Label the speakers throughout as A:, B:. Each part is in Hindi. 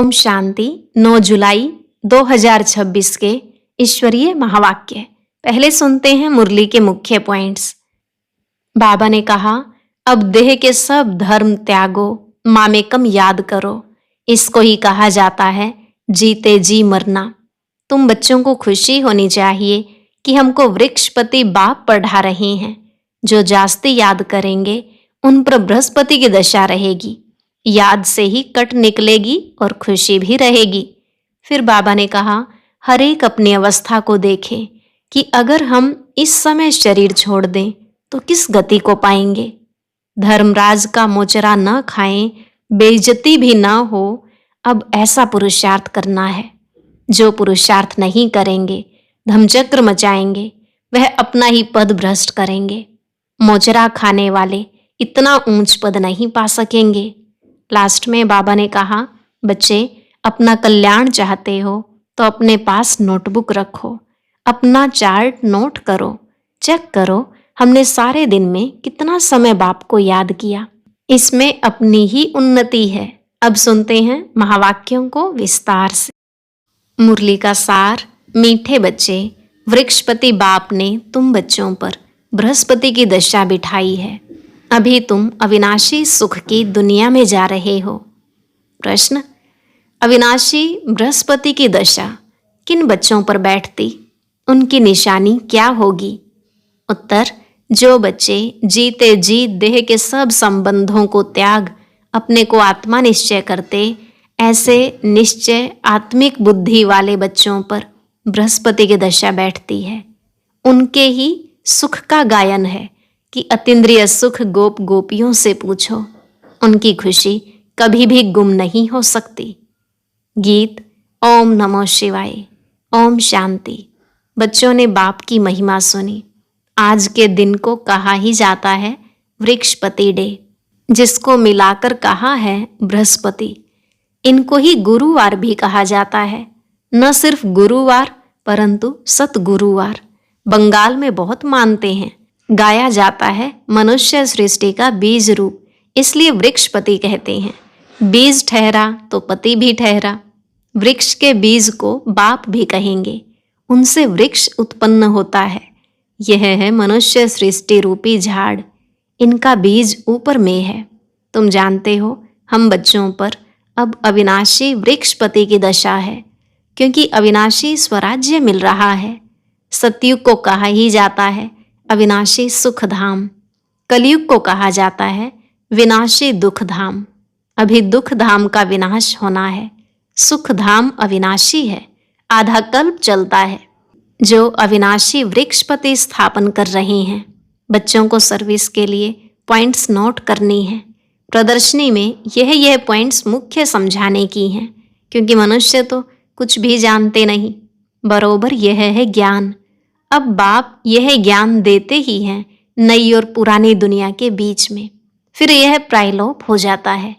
A: ओम शांति। 9 जुलाई 2026 के ईश्वरीय महावाक्य। पहले सुनते हैं मुरली के मुख्य पॉइंट्स। बाबा ने कहा, अब देह के सब धर्म त्यागो, मामेकम याद करो। इसको ही कहा जाता है जीते जी मरना। तुम बच्चों को खुशी होनी चाहिए कि हमको वृक्षपति बाप पढ़ा रहे हैं। जो जास्ती याद करेंगे उन पर बृहस्पति की दशा रहेगी। याद से ही कट निकलेगी और खुशी भी रहेगी। फिर बाबा ने कहा, हर एक अपनी अवस्था को देखें कि अगर हम इस समय शरीर छोड़ दें तो किस गति को पाएंगे। धर्मराज का मोचरा न खाएं, बेइज्जती भी न हो। अब ऐसा पुरुषार्थ करना है। जो पुरुषार्थ नहीं करेंगे, धमचक्र मचाएंगे, वह अपना ही पद भ्रष्ट करेंगे। मोचरा खाने वाले इतना ऊंच पद नहीं पा सकेंगे। लास्ट में बाबा ने कहा, बच्चे अपना कल्याण चाहते हो तो अपने पास नोटबुक रखो, अपना चार्ट नोट करो, चेक करो हमने सारे दिन में कितना समय बाप को याद किया। इसमें अपनी ही उन्नति है। अब सुनते हैं महावाक्यों को विस्तार से। मुरली का सार। मीठे बच्चे, वृक्षपति बाप ने तुम बच्चों पर बृहस्पति की दशा बिठाई है। अभी तुम अविनाशी सुख की दुनिया में जा रहे हो। प्रश्न, अविनाशी बृहस्पति की दशा किन बच्चों पर बैठती? उनकी निशानी क्या होगी? उत्तर, जो बच्चे जीते जी देह के सब संबंधों को त्याग अपने को आत्मा निश्चय करते, ऐसे निश्चय आत्मिक बुद्धि वाले बच्चों पर बृहस्पति की दशा बैठती है। उनके ही सुख का गायन है कि अतीन्द्रिय सुख गोप गोपियों से पूछो, उनकी खुशी कभी भी गुम नहीं हो सकती। गीत। ओम नमो शिवाय। ओम शांति। बच्चों ने बाप की महिमा सुनी। आज के दिन को कहा ही जाता है वृक्षपति डे, जिसको मिलाकर कहा है बृहस्पति। इनको ही गुरुवार भी कहा जाता है। न सिर्फ गुरुवार परंतु सतगुरुवार बंगाल में बहुत मानते हैं। गाया जाता है मनुष्य सृष्टि का बीज रूप, इसलिए वृक्षपति कहते हैं। बीज ठहरा तो पति भी ठहरा। वृक्ष के बीज को बाप भी कहेंगे। उनसे वृक्ष उत्पन्न होता है। यह है मनुष्य सृष्टि रूपी झाड़। इनका बीज ऊपर में है। तुम जानते हो हम बच्चों पर अब अविनाशी वृक्षपति की दशा है, क्योंकि अविनाशी स्वराज्य मिल रहा है। सतयुग को कहा ही जाता है अविनाशी सुख धाम। कलयुग को कहा जाता है विनाशी दुख धाम। अभी दुख धाम का विनाश होना है। सुख धाम अविनाशी है, आधा कल्प चलता है। जो अविनाशी वृक्षपति स्थापन कर रहे हैं, बच्चों को सर्विस के लिए पॉइंट्स नोट करनी है। प्रदर्शनी में यह पॉइंट्स मुख्य समझाने की हैं, क्योंकि मनुष्य तो कुछ भी जानते नहीं। बरोबर यह है ज्ञान। अब बाप यह ज्ञान देते ही हैं नई और पुरानी दुनिया के बीच में। फिर यह प्रायलोप हो जाता है।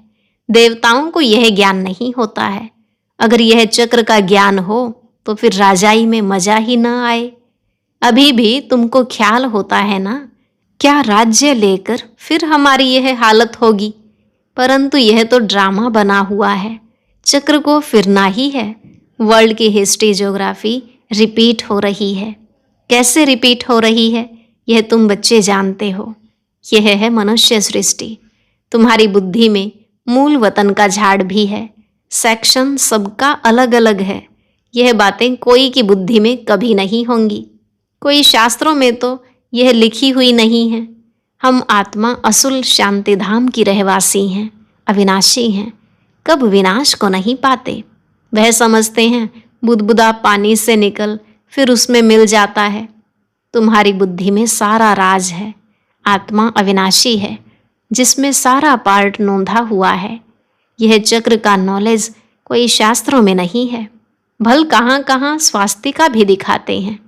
A: देवताओं को यह ज्ञान नहीं होता है। अगर यह चक्र का ज्ञान हो तो फिर राजाई में मजा ही न आए। अभी भी तुमको ख्याल होता है ना, क्या राज्य लेकर फिर हमारी यह हालत होगी। परंतु यह तो ड्रामा बना हुआ है। चक्र को फिरना ही है। वर्ल्ड की हिस्ट्री ज्योग्राफी रिपीट हो रही है। कैसे रिपीट हो रही है यह तुम बच्चे जानते हो। यह है मनुष्य सृष्टि। तुम्हारी बुद्धि में मूल वतन का झाड़ भी है। सेक्शन सबका अलग अलग है। यह बातें कोई की बुद्धि में कभी नहीं होंगी। कोई शास्त्रों में तो यह लिखी हुई नहीं है। हम आत्मा असुल शांति धाम की रहवासी हैं, अविनाशी हैं, कब विनाश को नहीं पाते। वह समझते हैं बुदबुदा पानी से निकल फिर उसमें मिल जाता है। तुम्हारी बुद्धि में सारा राज है। आत्मा अविनाशी है, जिसमें सारा पार्ट नोंधा हुआ है। यह चक्र का नॉलेज कोई शास्त्रों में नहीं है। भल कहाँ कहाँ स्वास्तिका भी दिखाते हैं।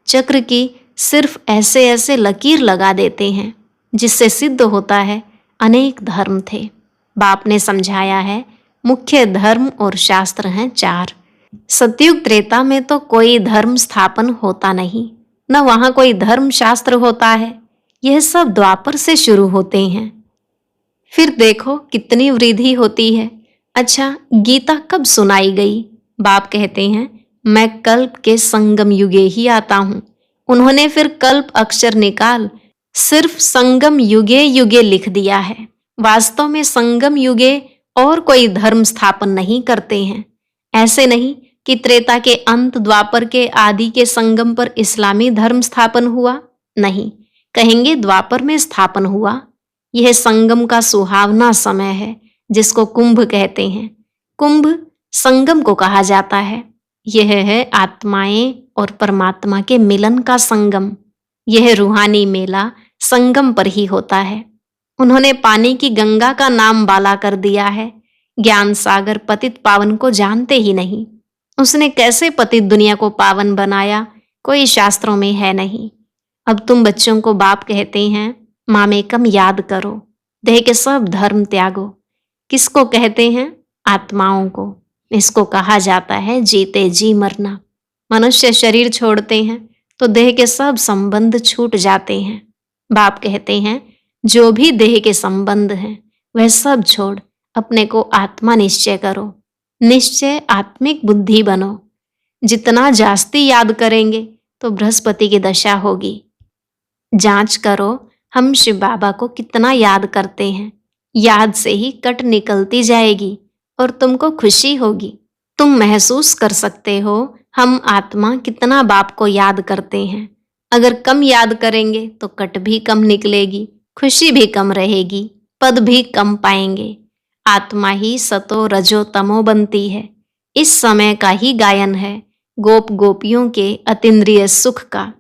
A: चक्र की सिर्फ ऐसे ऐसे लकीर लगा देते हैं, जिससे सिद्ध होता है अनेक धर्म थे। बाप ने समझाया है मुख्य धर्म और शास्त्र हैं 4। सतयुग त्रेता में तो कोई धर्म स्थापन होता नहीं, न वहाँ कोई धर्म शास्त्र होता है। यह सब द्वापर से शुरू होते हैं। फिर देखो कितनी वृद्धि होती है। अच्छा, गीता कब सुनाई गई? बाप कहते हैं, मैं कल्प के संगम युगे ही आता हूं। उन्होंने फिर कल्प अक्षर निकाल सिर्फ संगम युगे युगे लिख दिया है। वास्तव में संगम युगे और कोई धर्म स्थापन नहीं करते हैं। ऐसे नहीं कि त्रेता के अंत, द्वापर के आदि के संगम पर इस्लामी धर्म स्थापन हुआ। नहीं, कहेंगे द्वापर में स्थापन हुआ। यह संगम का सुहावना समय है, जिसको कुंभ कहते हैं। कुंभ संगम को कहा जाता है। यह है आत्माएं और परमात्मा के मिलन का संगम। यह रूहानी मेला संगम पर ही होता है। उन्होंने पानी की गंगा का नाम बाला कर दिया है। ज्ञान सागर पतित पावन को जानते ही नहीं। उसने कैसे पतित दुनिया को पावन बनाया, कोई शास्त्रों में है नहीं। अब तुम बच्चों को बाप कहते हैं, मामेकम याद करो, देह के सब धर्म त्यागो। किसको कहते हैं? आत्माओं को। इसको कहा जाता है जीते जी मरना। मनुष्य शरीर छोड़ते हैं तो देह के सब संबंध छूट जाते हैं। बाप कहते हैं, जो भी देह के संबंध हैं वह सब छोड़ अपने को आत्मा निश्चय करो। निश्चय आत्मिक बुद्धि बनो। जितना जास्ती याद करेंगे तो बृहस्पति की दशा होगी। जांच करो हम शिव बाबा को कितना याद करते हैं। याद से ही कट निकलती जाएगी और तुमको खुशी होगी। तुम महसूस कर सकते हो हम आत्मा कितना बाप को याद करते हैं। अगर कम याद करेंगे तो कट भी कम निकलेगी, खुशी भी कम रहेगी, पद भी कम पाएंगे। आत्मा ही सतो रजो तमो बनती है। इस समय का ही गायन है गोप गोपियों के अतीन्द्रिय सुख का।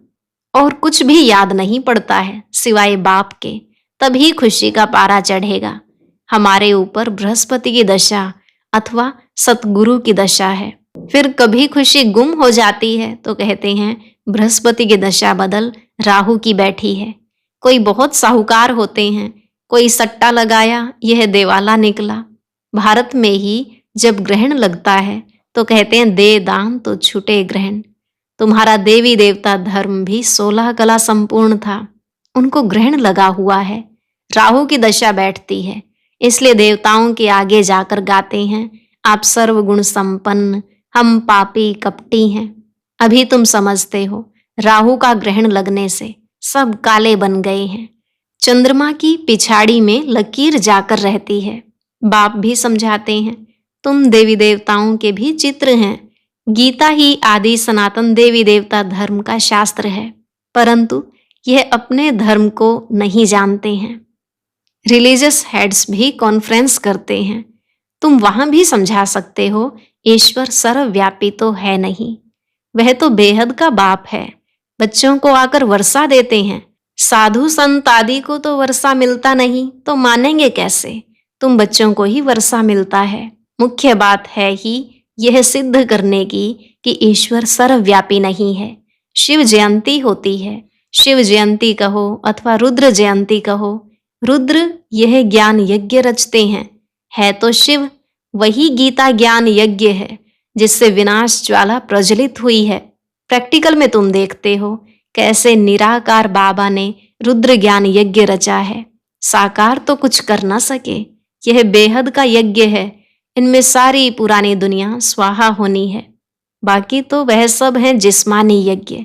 A: और कुछ भी याद नहीं पड़ता है सिवाय बाप के, तभी खुशी का पारा चढ़ेगा। हमारे ऊपर बृहस्पति की दशा अथवा सतगुरु की दशा है। फिर कभी खुशी गुम हो जाती है तो कहते हैं बृहस्पति की दशा बदल राहु की बैठी है। कोई बहुत साहूकार होते हैं, कोई सट्टा लगाया, यह देवाला निकला। भारत में ही जब ग्रहण लगता है तो कहते हैं दे दान तो छूटे ग्रहण। तुम्हारा देवी देवता धर्म भी 16 कला संपूर्ण था, उनको ग्रहण लगा हुआ है। राहु की दशा बैठती है, इसलिए देवताओं के आगे जाकर गाते हैं, आप सर्वगुण संपन्न, हम पापी कपटी हैं। अभी तुम समझते हो, राहु का ग्रहण लगने से सब काले बन गए हैं। चंद्रमा की पिछाड़ी में लकीर जाकर रहती है। बाप भी समझाते हैं, तुम देवी देवताओं के भी चित्र हैं। गीता ही आदि सनातन देवी देवता धर्म का शास्त्र है, परंतु यह अपने धर्म को नहीं जानते हैं। रिलीजियस हेड्स भी कॉन्फ्रेंस करते हैं। तुम वहां भी समझा सकते हो, ईश्वर सर्वव्यापी तो है नहीं, वह तो बेहद का बाप है। बच्चों को आकर वर्षा देते हैं, साधु संत आदि को तो वर्षा मिलता नहीं, तो मानेंगे कैसे? तुम बच्चों को ही वर्षा मिलता है। मुख्य बात है ही यह सिद्ध करने की कि ईश्वर सर्वव्यापी नहीं है। शिव जयंती होती है, शिव जयंती कहो अथवा रुद्र जयंती कहो। रुद्र यह ज्ञान यज्ञ रचते हैं, है तो शिव। वही गीता ज्ञान यज्ञ है जिससे विनाश ज्वाला प्रज्वलित हुई है। प्रैक्टिकल में तुम देखते हो कैसे निराकार बाबा ने रुद्र ज्ञान यज्ञ रचा है। साकार तो कुछ कर न सके, यह बेहद का यज्ञ है। इनमें सारी पुरानी दुनिया स्वाहा होनी है, बाकी तो वह सब है जिस्मानी यज्ञ।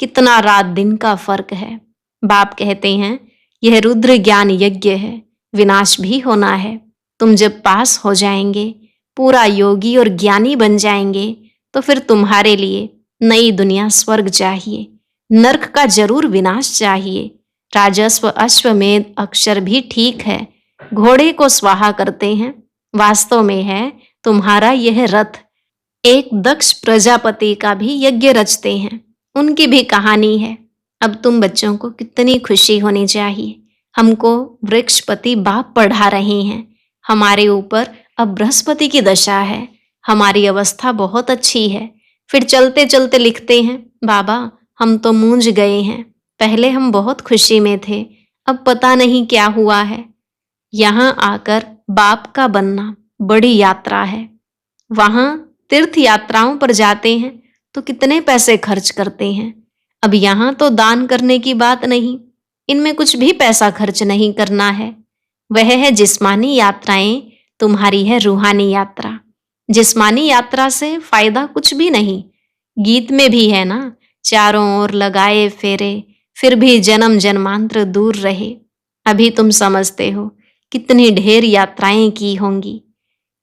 A: कितना रात दिन का फर्क है। बाप कहते हैं यह रुद्र ज्ञान यज्ञ है, विनाश भी होना है। तुम जब पास हो जाएंगे, पूरा योगी और ज्ञानी बन जाएंगे, तो फिर तुम्हारे लिए नई दुनिया स्वर्ग चाहिए, नरक का जरूर विनाश चाहिए। राजस्व अश्वमेध अक्षर भी ठीक है, घोड़े को स्वाहा करते हैं। वास्तव में है तुम्हारा यह रथ। एक दक्ष प्रजापति का भी यज्ञ रचते हैं, उनकी भी कहानी है। अब तुम बच्चों को कितनी खुशी होनी चाहिए। हमको वृक्षपति बाप पढ़ा रहे हैं। हमारे ऊपर अब बृहस्पति की दशा है, हमारी अवस्था बहुत अच्छी है। फिर चलते चलते लिखते हैं, बाबा हम तो मूंझ गए हैं। पहले हम बहुत खुशी में थे, अब पता नहीं क्या हुआ है। यहाँ आकर बाप का बनना बड़ी यात्रा है। वहाँ तीर्थ यात्राओं पर जाते हैं तो कितने पैसे खर्च करते हैं। अब यहाँ तो दान करने की बात नहीं, इनमें कुछ भी पैसा खर्च नहीं करना है। वह है जिस्मानी यात्राएं तुम्हारी है रूहानी यात्रा। जिस्मानी यात्रा से फायदा कुछ भी नहीं। गीत में भी है ना, चारों ओर लगाए फेरे, फिर भी जन्म जन्मांतर दूर रहे। अभी तुम समझते हो कितनी ढेर यात्राएं की होंगी।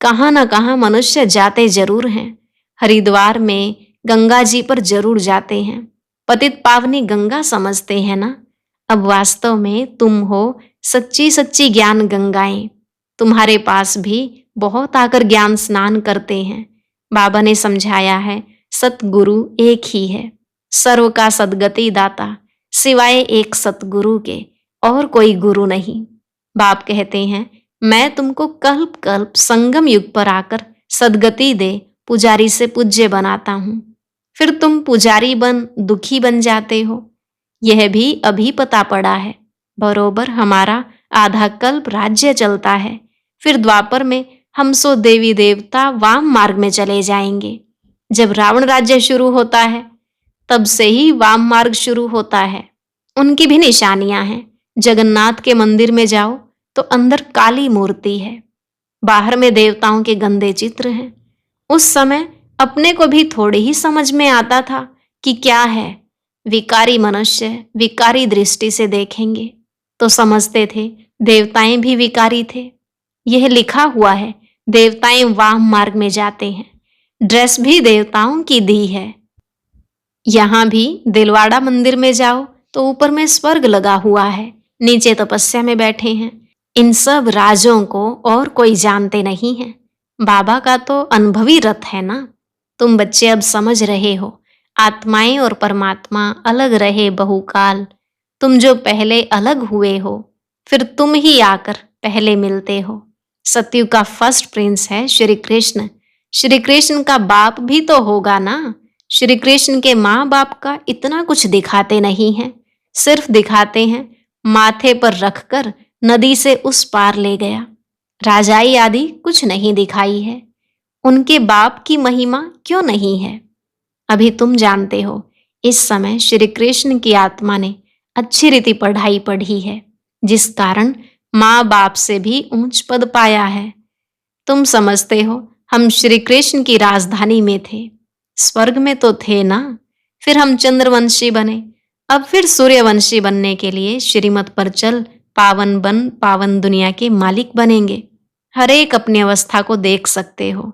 A: कहाँ न कहाँ मनुष्य जाते जरूर हैं। हरिद्वार में गंगा जी पर जरूर जाते हैं। पतित पावनी गंगा समझते हैं ना। अब वास्तव में तुम हो सच्ची सच्ची ज्ञान गंगाएं। तुम्हारे पास भी बहुत आकर ज्ञान स्नान करते हैं। बाबा ने समझाया है, सतगुरु एक ही है, सर्व का सदगति दाता, सिवाय एक सतगुरु के और कोई गुरु नहीं। बाप कहते हैं, मैं तुमको कल्प कल्प संगम युग पर आकर सदगति दे पुजारी से पूज्य बनाता हूं। फिर तुम पुजारी बन दुखी बन जाते हो। यह भी अभी पता पड़ा है। बरोबर हमारा आधा कल्प राज्य चलता है। फिर द्वापर में हम सो देवी देवता वाम मार्ग में चले जाएंगे। जब रावण राज्य शुरू होता है तब से ही वाम मार्ग शुरू होता है। उनकी भी निशानियां हैं। जगन्नाथ के मंदिर में जाओ तो अंदर काली मूर्ति है, बाहर में देवताओं के गंदे चित्र हैं। उस समय अपने को भी थोड़ी ही समझ में आता था कि क्या है। विकारी मनुष्य विकारी दृष्टि से देखेंगे तो समझते थे देवताएं भी विकारी थे। यह लिखा हुआ है, देवताएं वाम मार्ग में जाते हैं। ड्रेस भी देवताओं की दी है। यहां भी दिलवाड़ा मंदिर में जाओ तो ऊपर में स्वर्ग लगा हुआ है, नीचे तपस्या में बैठे हैं। इन सब राजों को और कोई जानते नहीं है। बाबा का तो अनुभवी रथ है ना। तुम बच्चे अब समझ रहे हो, आत्माएं और परमात्मा अलग रहे बहुकाल। तुम जो पहले अलग हुए हो, फिर तुम ही आकर पहले मिलते हो। सतयुग का फर्स्ट प्रिंस है श्री कृष्ण। श्री कृष्ण का बाप भी तो होगा ना। श्री कृष्ण के माँ बाप का इतना कुछ दिखाते नहीं हैं, सिर्फ दिखाते हैं माथे पर रखकर नदी से उस पार ले गया। राजाई आदि कुछ नहीं दिखाई है। उनके बाप की महिमा क्यों नहीं है? अभी तुम जानते हो, इस समय श्री कृष्ण की आत्मा ने अच्छी रीति पढ़ाई पढ़ी है, जिस कारण माँ बाप से भी ऊंच पद पाया है। तुम समझते हो हम श्री कृष्ण की राजधानी में थे, स्वर्ग में तो थे ना। फिर हम चंद्रवंशी बने, अब फिर सूर्यवंशी बनने के लिए श्रीमत पर चल पावन बन पावन दुनिया के मालिक बनेंगे। हर एक अपनी अवस्था को देख सकते हो।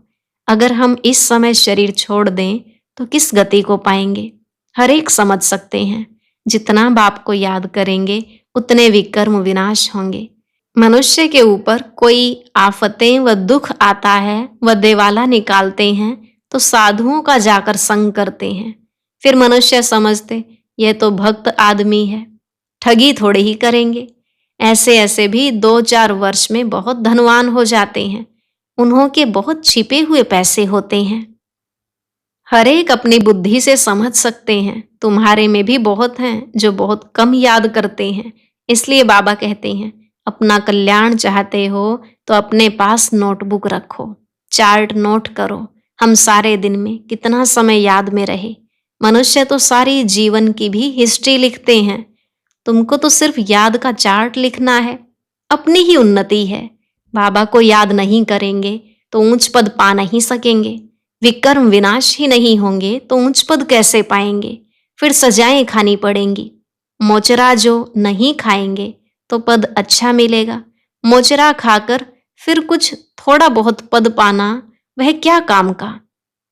A: अगर हम इस समय शरीर छोड़ दें तो किस गति को पाएंगे, हर एक समझ सकते हैं। जितना बाप को याद करेंगे उतने विकर्म विनाश होंगे। मनुष्य के ऊपर कोई आफतें व दुख आता है, वह देवाला निकालते हैं तो साधुओं का जाकर संग करते हैं। फिर मनुष्य समझते यह तो भक्त आदमी है, ठगी थोड़े ही करेंगे। ऐसे ऐसे भी 2-4 वर्ष में बहुत धनवान हो जाते हैं। उन्हों के बहुत छिपे हुए पैसे होते हैं। हर एक अपनी बुद्धि से समझ सकते हैं। तुम्हारे में भी बहुत हैं जो बहुत कम याद करते हैं। इसलिए बाबा कहते हैं, अपना कल्याण चाहते हो तो अपने पास नोटबुक रखो, चार्ट नोट करो। हम सारे दिन में कितना समय याद में रहे। मनुष्य तो सारी जीवन की भी हिस्ट्री लिखते हैं। तुमको तो सिर्फ याद का चार्ट लिखना है। अपनी ही उन्नति है। बाबा को याद नहीं करेंगे तो ऊंच पद पा नहीं सकेंगे। विकर्म विनाश ही नहीं होंगे तो ऊंच पद कैसे पाएंगे? फिर सजाएं खानी पड़ेंगी। मोचरा जो नहीं खाएंगे तो पद अच्छा मिलेगा। मोचरा खाकर फिर कुछ थोड़ा बहुत पद पाना वह क्या काम का?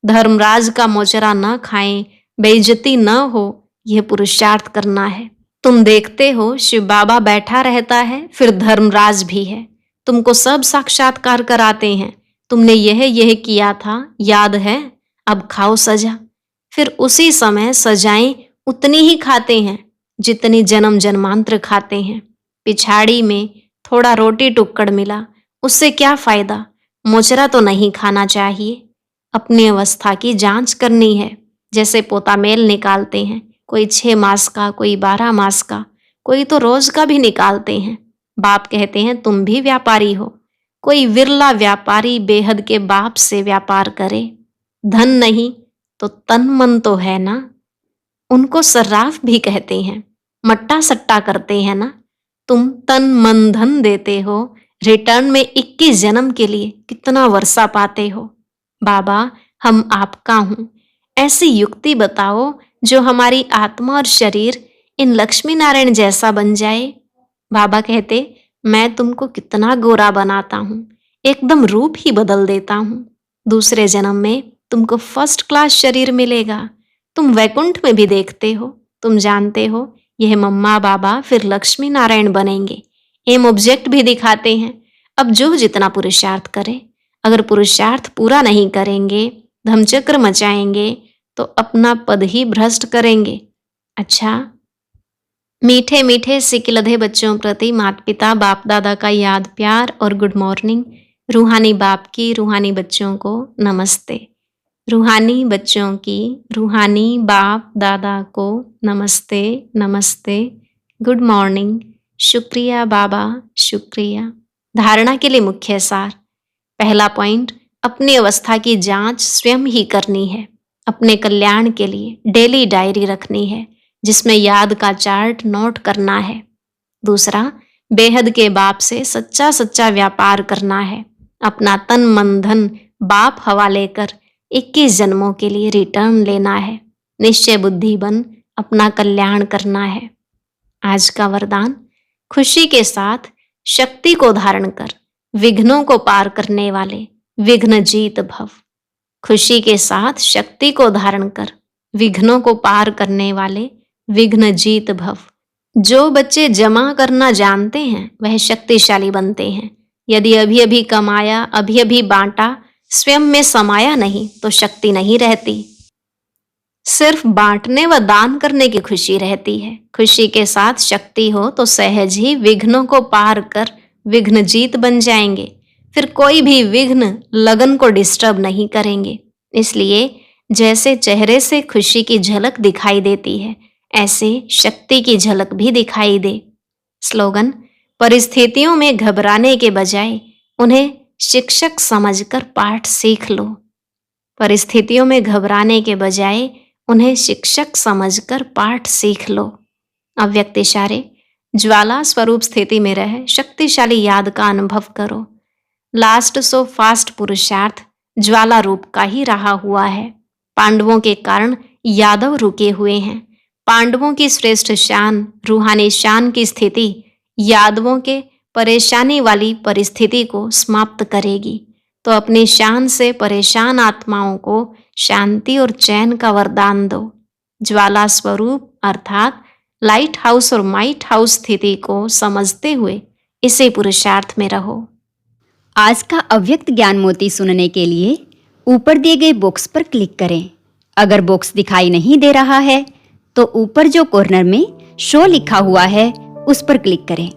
A: धर्मराज का मोचरा न खाएं, बेइज्जती न हो, यह पुरुषार्थ करना है। तुम देखते हो शिव बाबा बैठा रहता है, फिर धर्मराज भी है। तुमको सब साक्षात्कार कराते हैं। तुमने यह किया था, याद है? अब खाओ सजा। फिर उसी समय सजाएं उतनी ही खाते हैं जितनी जन्म जन्मांतर खाते हैं। पिछाड़ी में थोड़ा रोटी टुक्कड़ मिला, उससे क्या फायदा? मोचरा तो नहीं खाना चाहिए। अपनी अवस्था की जांच करनी है। जैसे पोता मेल निकालते हैं, कोई 6 मास का, कोई 12 मास का, कोई तो रोज का भी निकालते हैं। बाप कहते हैं तुम भी व्यापारी हो। कोई विरला व्यापारी बेहद के बाप से व्यापार करे। धन नहीं तो तन मन तो है ना। उनको सर्राफ भी कहते हैं। मट्टा सट्टा करते हैं ना। तुम तन मन धन देते हो, रिटर्न में 21 जन्म के लिए कितना वर्षा पाते हो। बाबा, हम आपका हूं। ऐसी युक्ति बताओ जो हमारी आत्मा और शरीर इन लक्ष्मी नारायण जैसा बन जाए। बाबा कहते, मैं तुमको कितना गोरा बनाता हूं, एकदम रूप ही बदल देता हूं। दूसरे जन्म में तुमको फर्स्ट क्लास शरीर मिलेगा। तुम वैकुंठ में भी देखते हो। तुम जानते हो यह मम्मा बाबा फिर लक्ष्मी नारायण बनेंगे। एम ऑब्जेक्ट भी दिखाते हैं। अब जो जितना पुरुषार्थ करे, अगर पुरुषार्थ पूरा नहीं करेंगे, धमचक्र मचाएंगे तो अपना पद ही भ्रष्ट करेंगे। अच्छा, मीठे मीठे सिकिलधे बच्चों प्रति माता पिता बाप दादा का याद प्यार और गुड मॉर्निंग। रूहानी बाप की रूहानी बच्चों को नमस्ते। रूहानी बच्चों की रूहानी बाप दादा को नमस्ते नमस्ते, गुड मॉर्निंग, शुक्रिया बाबा, शुक्रिया। धारणा के लिए मुख्य सार। पहला पॉइंट, अपनी अवस्था की जांच स्वयं ही करनी है। अपने कल्याण के लिए डेली डायरी रखनी है जिसमें याद का चार्ट नोट करना है। दूसरा, बेहद के बाप से सच्चा सच्चा व्यापार करना है। अपना तन मन धन बाप हवाले कर 21 जन्मों के लिए रिटर्न लेना है। निश्चय बुद्धि बन अपना कल्याण करना है। आज का वरदान, खुशी के साथ शक्ति को धारण कर विघ्नों को पार करने वाले विघ्न जीत भव। खुशी के साथ शक्ति को धारण कर विघ्नों को पार करने वाले विघ्न जीत भव। जो बच्चे जमा करना जानते हैं वह शक्तिशाली बनते हैं। यदि अभी अभी कमाया, अभी अभी बांटा, स्वयं में समाया नहीं तो शक्ति नहीं रहती। सिर्फ बांटने व दान करने की खुशी रहती है। खुशी के साथ शक्ति हो तो सहज ही विघ्नों को पार कर विघ्न जीत बन जाएंगे। फिर कोई भी विघ्न लगन को डिस्टर्ब नहीं करेंगे। इसलिए जैसे चेहरे से खुशी की झलक दिखाई देती है, ऐसे शक्ति की झलक भी दिखाई दे। स्लोगन, परिस्थितियों में घबराने के बजाय उन्हें शिक्षक समझकर पाठ सीख लो। परिस्थितियों में घबराने के बजाय उन्हें शिक्षक समझकर पाठ सीख लो। अव्यक्त इशारे, ज्वाला स्वरूप स्थिति में रह शक्तिशाली याद का अनुभव करो। लास्ट सो फास्ट पुरुषार्थ ज्वाला रूप का ही रहा हुआ है। पांडवों के कारण यादव रुके हुए हैं। पांडवों की श्रेष्ठ शान, रूहानी शान की स्थिति यादवों के परेशानी वाली परिस्थिति को समाप्त करेगी। तो अपनी शान से परेशान आत्माओं को शांति और चैन का वरदान दो। ज्वाला स्वरूप अर्थात लाइट हाउस और माइट हाउस स्थिति को समझते हुए इसी पुरुषार्थ में रहो।
B: आज का अव्यक्त ज्ञान मोती सुनने के लिए ऊपर दिए गए बॉक्स पर क्लिक करें। अगर बॉक्स दिखाई नहीं दे रहा है तो ऊपर जो कॉर्नर में शो लिखा हुआ है उस पर क्लिक करें।